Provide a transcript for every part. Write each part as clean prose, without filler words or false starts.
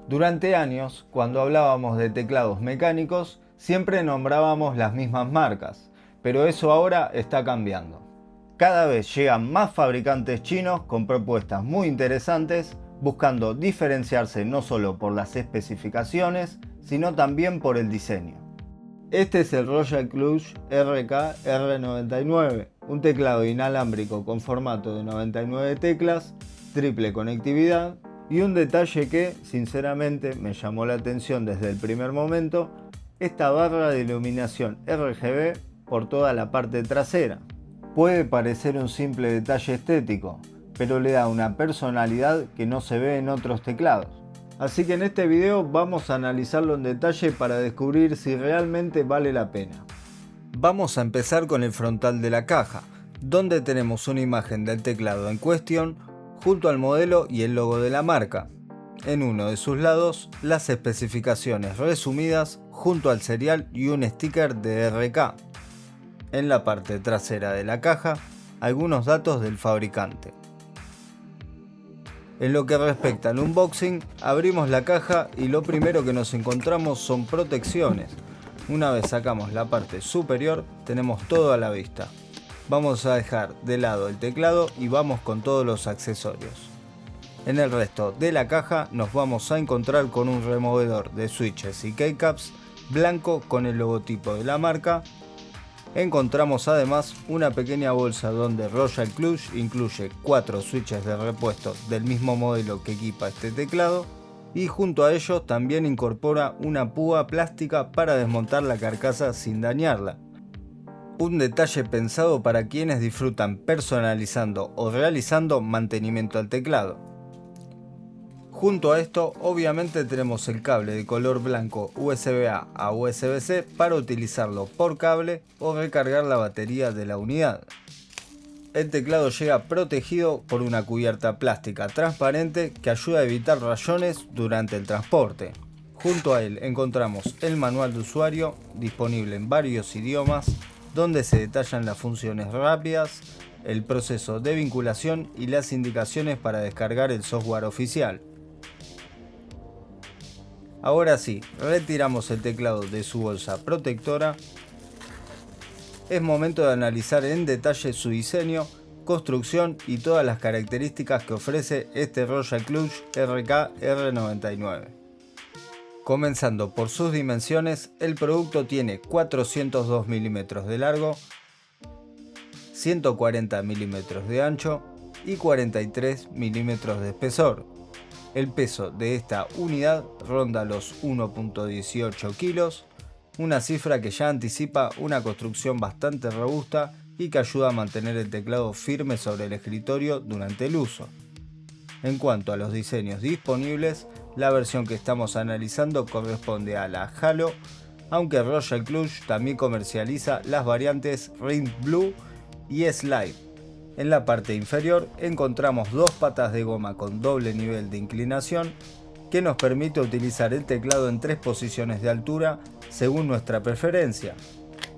Durante años, cuando hablábamos de teclados mecánicos, siempre nombrábamos las mismas marcas, pero eso ahora está cambiando. Cada vez llegan más fabricantes chinos con propuestas muy interesantes, buscando diferenciarse no solo por las especificaciones, sino también por el diseño. Este es el Royal Clutch RK-R99, un teclado inalámbrico con formato de 99 teclas, triple conectividad y un detalle que, sinceramente, me llamó la atención desde el primer momento, esta barra de iluminación RGB por toda la parte trasera. Puede parecer un simple detalle estético, pero le da una personalidad que no se ve en otros teclados. Así que en este video vamos a analizarlo en detalle para descubrir si realmente vale la pena. Vamos a empezar con el frontal de la caja, donde tenemos una imagen del teclado en cuestión junto al modelo y el logo de la marca. En uno de sus lados, las especificaciones resumidas junto al serial y un sticker de RK. En la parte trasera de la caja, algunos datos del fabricante. En lo que respecta al unboxing, abrimos la caja y lo primero que nos encontramos son protecciones. Una vez sacamos la parte superior, tenemos todo a la vista. Vamos a dejar de lado el teclado y vamos con todos los accesorios. En el resto de la caja nos vamos a encontrar con un removedor de switches y keycaps blanco con el logotipo de la marca. Encontramos además una pequeña bolsa donde Royal Clutch incluye 4 switches de repuesto del mismo modelo que equipa este teclado y junto a ellos también incorpora una púa plástica para desmontar la carcasa sin dañarla. Un detalle pensado para quienes disfrutan personalizando o realizando mantenimiento al teclado. Junto a esto, obviamente tenemos el cable de color blanco USB-A a USB-C para utilizarlo por cable o recargar la batería de la unidad. El teclado llega protegido por una cubierta plástica transparente que ayuda a evitar rayones durante el transporte. Junto a él encontramos el manual de usuario, disponible en varios idiomas, donde se detallan las funciones rápidas, el proceso de vinculación y las indicaciones para descargar el software oficial. Ahora sí, retiramos el teclado de su bolsa protectora. Es momento de analizar en detalle su diseño, construcción y todas las características que ofrece este Royal Clutch RK-R99. Comenzando por sus dimensiones, el producto tiene 402 milímetros de largo, 140 milímetros de ancho y 43 milímetros de espesor. El peso de esta unidad ronda los 1.18 kilos, una cifra que ya anticipa una construcción bastante robusta y que ayuda a mantener el teclado firme sobre el escritorio durante el uso. En cuanto a los diseños disponibles, la versión que estamos analizando corresponde a la Halo, aunque Royal Clutch también comercializa las variantes Ring Blue y Slide. En la parte inferior encontramos 2 patas de goma con doble nivel de inclinación que nos permite utilizar el teclado en 3 posiciones de altura según nuestra preferencia.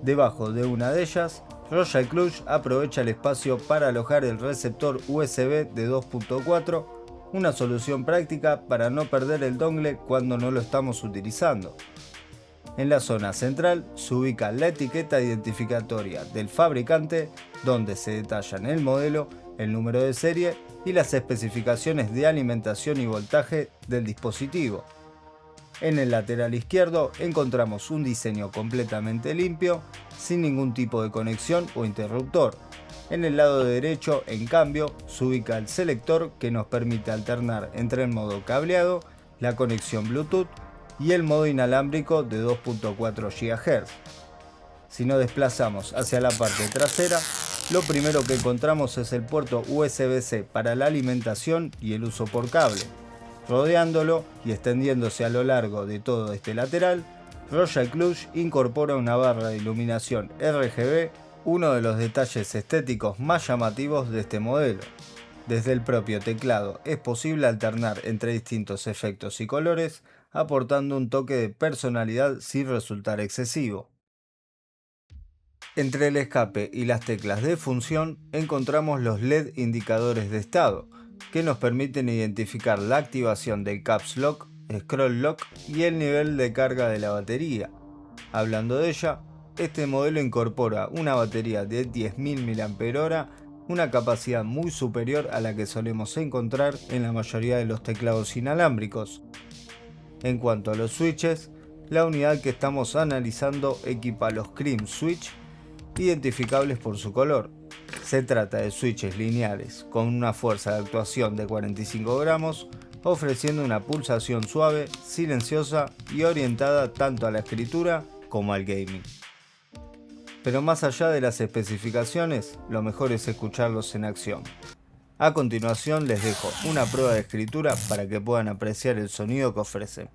Debajo de una de ellas, Royal Clutch aprovecha el espacio para alojar el receptor USB de 2.4, una solución práctica para no perder el dongle cuando no lo estamos utilizando. En la zona central se ubica la etiqueta identificatoria del fabricante, donde se detallan el modelo, el número de serie y las especificaciones de alimentación y voltaje del dispositivo. En el lateral izquierdo encontramos un diseño completamente limpio, sin ningún tipo de conexión o interruptor. En el lado derecho, en cambio, se ubica el selector que nos permite alternar entre el modo cableado, la conexión Bluetooth y el modo inalámbrico de 2.4 GHz. Si nos desplazamos hacia la parte trasera, lo primero que encontramos es el puerto USB-C para la alimentación y el uso por cable. Rodeándolo y extendiéndose a lo largo de todo este lateral, Royal Clutch incorpora una barra de iluminación RGB, uno de los detalles estéticos más llamativos de este modelo. Desde el propio teclado es posible alternar entre distintos efectos y colores, aportando un toque de personalidad sin resultar excesivo. Entre el escape y las teclas de función encontramos los LED indicadores de estado, que nos permiten identificar la activación del Caps Lock scroll lock y el nivel de carga de la batería. Hablando de ella, este modelo incorpora una batería de 10.000 mAh, una capacidad muy superior a la que solemos encontrar en la mayoría de los teclados inalámbricos. En cuanto a los switches, la unidad que estamos analizando equipa los Cream Switch, identificables por su color. Se trata de switches lineales con una fuerza de actuación de 45 gramos, ofreciendo una pulsación suave, silenciosa y orientada tanto a la escritura como al gaming. Pero más allá de las especificaciones, lo mejor es escucharlos en acción. A continuación les dejo una prueba de escritura para que puedan apreciar el sonido que ofrecen.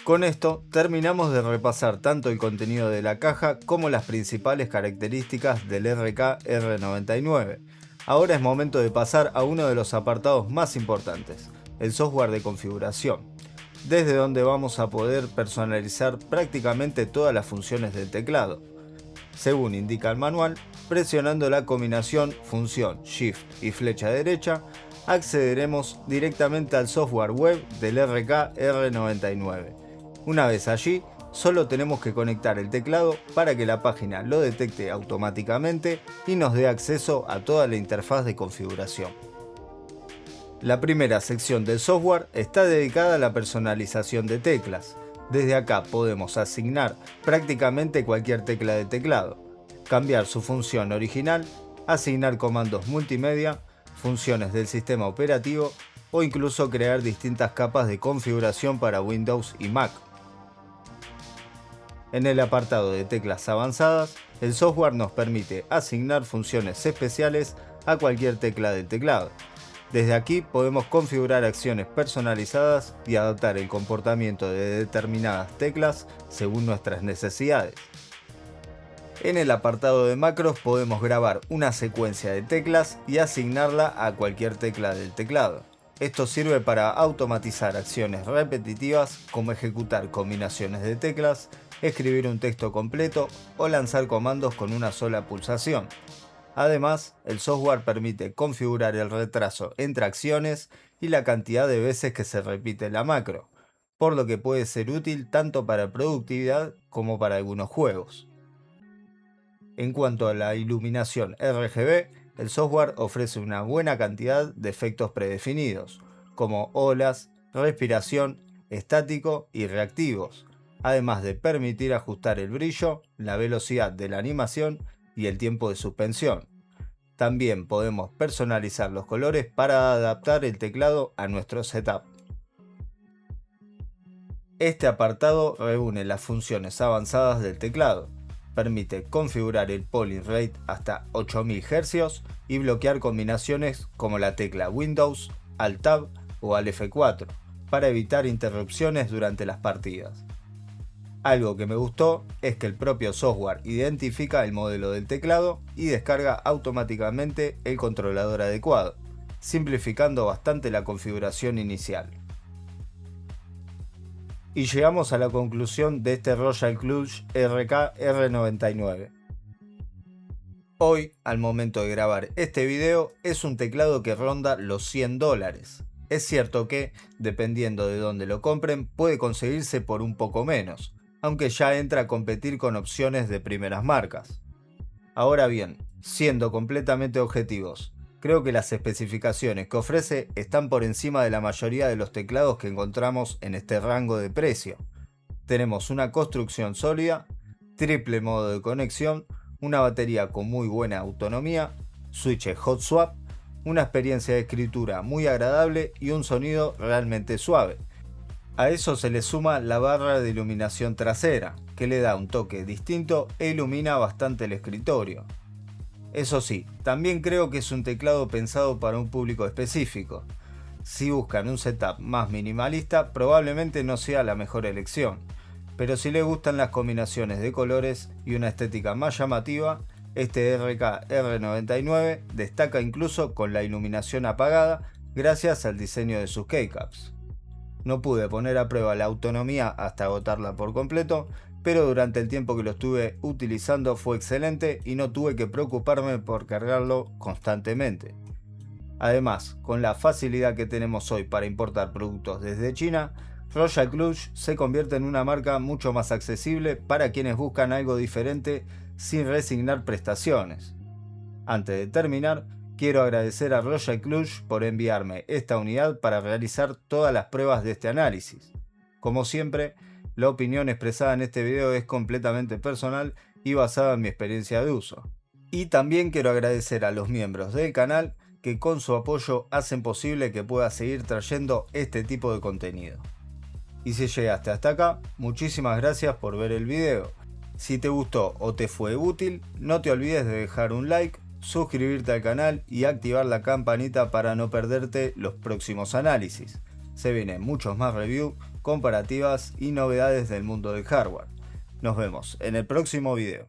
Con esto terminamos de repasar tanto el contenido de la caja como las principales características del RK-R99. Ahora es momento de pasar a uno de los apartados más importantes, el software de configuración, desde donde vamos a poder personalizar prácticamente todas las funciones del teclado. Según indica el manual, presionando la combinación función Shift y flecha derecha, accederemos directamente al software web del RK-R99. Una vez allí, solo tenemos que conectar el teclado para que la página lo detecte automáticamente y nos dé acceso a toda la interfaz de configuración. La primera sección del software está dedicada a la personalización de teclas. Desde acá podemos asignar prácticamente cualquier tecla de teclado, cambiar su función original, asignar comandos multimedia, funciones del sistema operativo o incluso crear distintas capas de configuración para Windows y Mac. En el apartado de teclas avanzadas, el software nos permite asignar funciones especiales a cualquier tecla del teclado. Desde aquí podemos configurar acciones personalizadas y adaptar el comportamiento de determinadas teclas según nuestras necesidades. En el apartado de macros podemos grabar una secuencia de teclas y asignarla a cualquier tecla del teclado. Esto sirve para automatizar acciones repetitivas como ejecutar combinaciones de teclas, escribir un texto completo o lanzar comandos con una sola pulsación. Además, el software permite configurar el retraso entre acciones y la cantidad de veces que se repite la macro, por lo que puede ser útil tanto para productividad como para algunos juegos. En cuanto a la iluminación RGB, el software ofrece una buena cantidad de efectos predefinidos, como olas, respiración, estático y reactivos, además de permitir ajustar el brillo, la velocidad de la animación y el tiempo de suspensión. También podemos personalizar los colores para adaptar el teclado a nuestro setup. Este apartado reúne las funciones avanzadas del teclado. Permite configurar el polling rate hasta 8000 Hz y bloquear combinaciones como la tecla Windows, Alt-Tab o Alt F4 para evitar interrupciones durante las partidas. Algo que me gustó es que el propio software identifica el modelo del teclado y descarga automáticamente el controlador adecuado, simplificando bastante la configuración inicial. Y llegamos a la conclusión de este Royal Clutch RK-R99. Hoy, al momento de grabar este video, es un teclado que ronda los $100. Es cierto que, dependiendo de dónde lo compren, puede conseguirse por un poco menos, aunque ya entra a competir con opciones de primeras marcas. Ahora bien, siendo completamente objetivos, creo que las especificaciones que ofrece están por encima de la mayoría de los teclados que encontramos en este rango de precio. Tenemos una construcción sólida, triple modo de conexión, una batería con muy buena autonomía, switches hot swap, una experiencia de escritura muy agradable y un sonido realmente suave. A eso se le suma la barra de iluminación trasera, que le da un toque distinto e ilumina bastante el escritorio. Eso sí, también creo que es un teclado pensado para un público específico. Si buscan un setup más minimalista, probablemente no sea la mejor elección. pero si le gustan las combinaciones de colores y una estética más llamativa, este RK R99 destaca incluso con la iluminación apagada gracias al diseño de sus keycaps. No pude poner a prueba la autonomía hasta agotarla por completo, pero durante el tiempo que lo estuve utilizando fue excelente y no tuve que preocuparme por cargarlo constantemente. Además, con la facilidad que tenemos hoy para importar productos desde China, Royal Clutch se convierte en una marca mucho más accesible para quienes buscan algo diferente sin resignar prestaciones. Antes de terminar, quiero agradecer a Royal Clutch por enviarme esta unidad para realizar todas las pruebas de este análisis. Como siempre, la opinión expresada en este video es completamente personal y basada en mi experiencia de uso. Y también quiero agradecer a los miembros del canal que con su apoyo hacen posible que pueda seguir trayendo este tipo de contenido. Y si llegaste hasta acá, muchísimas gracias por ver el video. Si te gustó o te fue útil, no te olvides de dejar un like, suscribirte al canal y activar la campanita para no perderte los próximos análisis. Se vienen muchos más reviews, comparativas y novedades del mundo del hardware. Nos vemos en el próximo video.